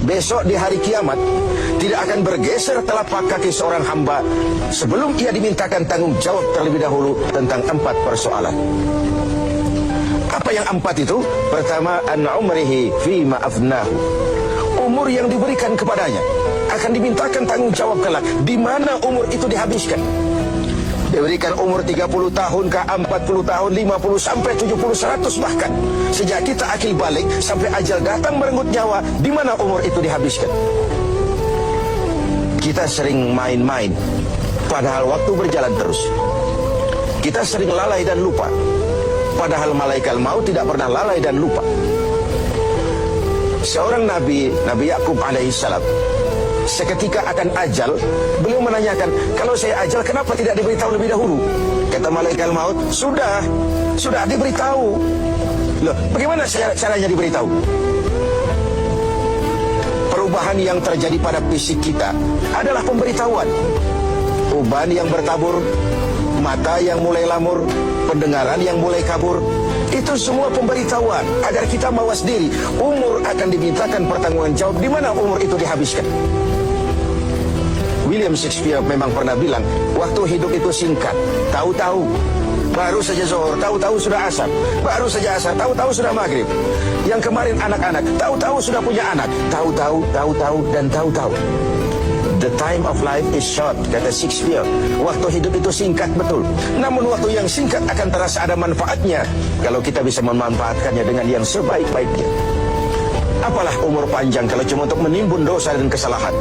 besok di hari kiamat tidak akan bergeser telapak kaki seorang hamba sebelum ia dimintakan tanggung jawab terlebih dahulu tentang 4 persoalan. Apa yang 4 itu? Pertama, an umrihi fima afnahu. Umur yang diberikan kepadanya akan dimintakan tanggung jawab kelak, di mana umur itu dihabiskan. Diberikan umur 30 tahun ke 40 tahun, 50 sampai 70, 100 bahkan. Sejak kita akil balik sampai ajal datang merenggut nyawa, di mana umur itu dihabiskan. Kita sering main-main, padahal waktu berjalan terus. Kita sering lalai dan lupa, padahal malaikat maut tidak pernah lalai dan lupa. Seorang Nabi Yakub alaihissalam, seketika akan ajal, beliau menanyakan, kalau saya ajal kenapa tidak diberitahu lebih dahulu? Kata malaikat maut, sudah diberitahu. Loh, bagaimana caranya diberitahu? Perubahan yang terjadi pada fisik kita adalah pemberitahuan. Uban yang bertabur, mata yang mulai lamur, pendengaran yang mulai kabur, itu semua pemberitahuan agar kita mawas diri. Umur akan dimintakan pertanggungan jawab, di mana umur itu dihabiskan. William Shakespeare memang pernah bilang, waktu hidup itu singkat. Tahu-tahu baru saja zuhur, tahu-tahu sudah asar, baru saja asar, tahu-tahu sudah maghrib. Yang kemarin anak-anak, tahu-tahu sudah punya anak, tahu-tahu, dan tahu-tahu. The time of life is short, kata Shakespeare. Waktu hidup itu singkat betul. Namun waktu yang singkat akan terasa ada manfaatnya kalau kita bisa memanfaatkannya dengan yang sebaik-baiknya. Apalah umur panjang kalau cuma untuk menimbun dosa dan kesalahan.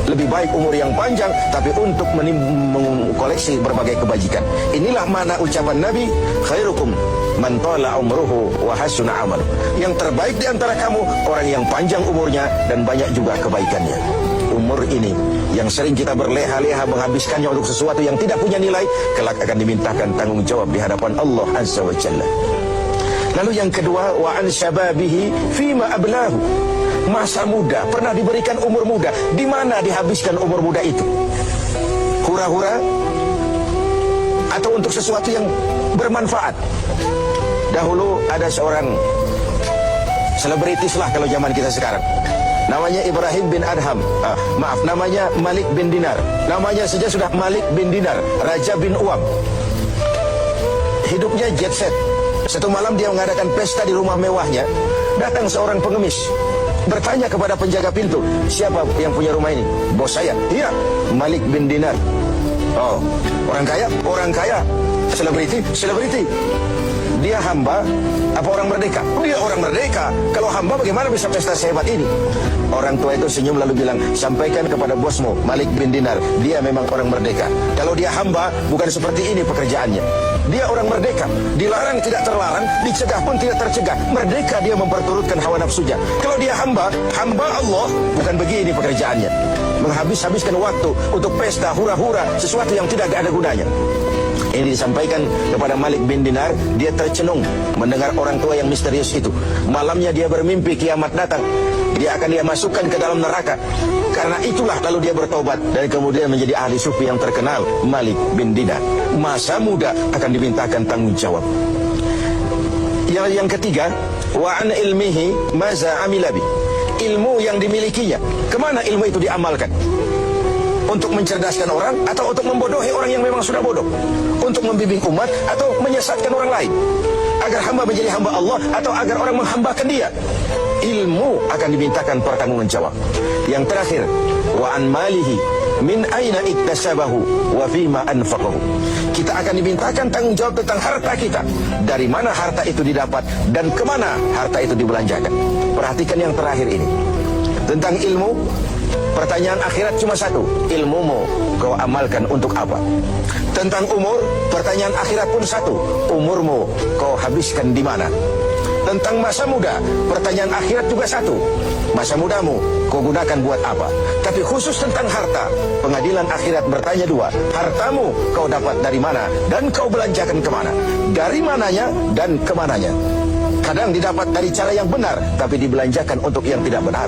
Lebih baik umur yang panjang tapi untuk mengkoleksi berbagai kebajikan. Inilah makna ucapan Nabi, khairukum man tala umruhu wa hasuna amalu. Yang terbaik di antara kamu orang yang panjang umurnya dan banyak juga kebaikannya. Umur ini yang sering kita berleha-leha menghabiskannya untuk sesuatu yang tidak punya nilai, kelak akan dimintakan tanggung jawab di hadapan Allah Azza wa Jalla. Lalu yang kedua, wa an syababihi fima ablahu. Masa muda, pernah diberikan umur muda, di mana dihabiskan umur muda itu? Hura-hura atau untuk sesuatu yang bermanfaat? Dahulu ada seorang selebritis lah kalau zaman kita sekarang. Namanya Ibrahim bin Adham, namanya Malik bin Dinar. Namanya saja sudah Malik bin Dinar, Raja bin Uam. Hidupnya jet set. Satu malam dia mengadakan pesta di rumah mewahnya. Datang seorang pengemis, bertanya kepada penjaga pintu, siapa yang punya rumah ini? Bos saya. Iya, Malik bin Dinar. Oh, orang kaya? Orang kaya. Selebriti. Dia hamba apa orang merdeka? Dia orang merdeka. Kalau hamba bagaimana bisa pesta sehebat ini? Orang tua itu senyum lalu bilang, sampaikan kepada bosmu Malik bin Dinar, dia memang orang merdeka. Kalau dia hamba bukan seperti ini pekerjaannya. Dia orang merdeka, dilarang tidak terlarang, dicegah pun tidak tercegah. Merdeka dia memperturutkan hawa nafsunya. Kalau dia hamba Allah, bukan begini pekerjaannya. Menghabiskan waktu untuk pesta, hura-hura, sesuatu yang tidak ada gunanya. Ini disampaikan kepada Malik bin Dinar. Dia tercenung mendengar orang tua yang misterius itu. Malamnya dia bermimpi kiamat datang. Dia akan dia masukkan ke dalam neraka. Karena itulah lalu dia bertobat dan kemudian menjadi ahli sufi yang terkenal, Malik bin Dinar. Masa muda akan dimintakan tanggung jawab. Yang ketiga, wa an ilmihi maza amilabi. Ilmu yang dimilikinya, kemana ilmu itu diamalkan? Untuk mencerdaskan orang atau untuk membodohi orang yang memang sudah bodoh? Untuk membimbing umat atau menyesatkan orang lain? Agar hamba menjadi hamba Allah atau agar orang menghambakan dia? Ilmu akan dimintakan pertanggungan jawab. Yang terakhir, wa an malihi min aina iktasabahu wa fima anfaqahu. Kita akan dimintakan tanggung jawab tentang harta kita. Dari mana harta itu didapat dan kemana harta itu dibelanjakan. Perhatikan yang terakhir ini. Tentang ilmu, pertanyaan akhirat cuma satu, ilmumu kau amalkan untuk apa? Tentang umur, pertanyaan akhirat pun satu, umurmu kau habiskan di mana? Tentang masa muda, pertanyaan akhirat juga satu, masa mudamu kau gunakan buat apa? Tapi khusus tentang harta, pengadilan akhirat bertanya dua, hartamu kau dapat dari mana dan kau belanjakan kemana? Dari mananya dan kemananya? Kadang didapat dari cara yang benar, tapi dibelanjakan untuk yang tidak benar.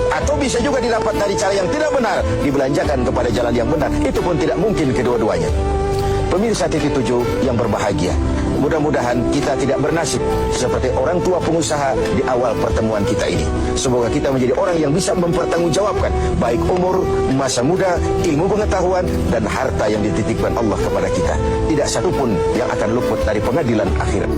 Atau bisa juga didapat dari cara yang tidak benar, dibelanjakan kepada jalan yang benar. Itu pun tidak mungkin kedua-duanya. Pemirsa TV7 yang berbahagia, mudah-mudahan kita tidak bernasib seperti orang tua pengusaha di awal pertemuan kita ini. Semoga kita menjadi orang yang bisa mempertanggungjawabkan baik umur, masa muda, ilmu pengetahuan, dan harta yang dititipkan Allah kepada kita. Tidak satupun yang akan luput dari pengadilan akhirat.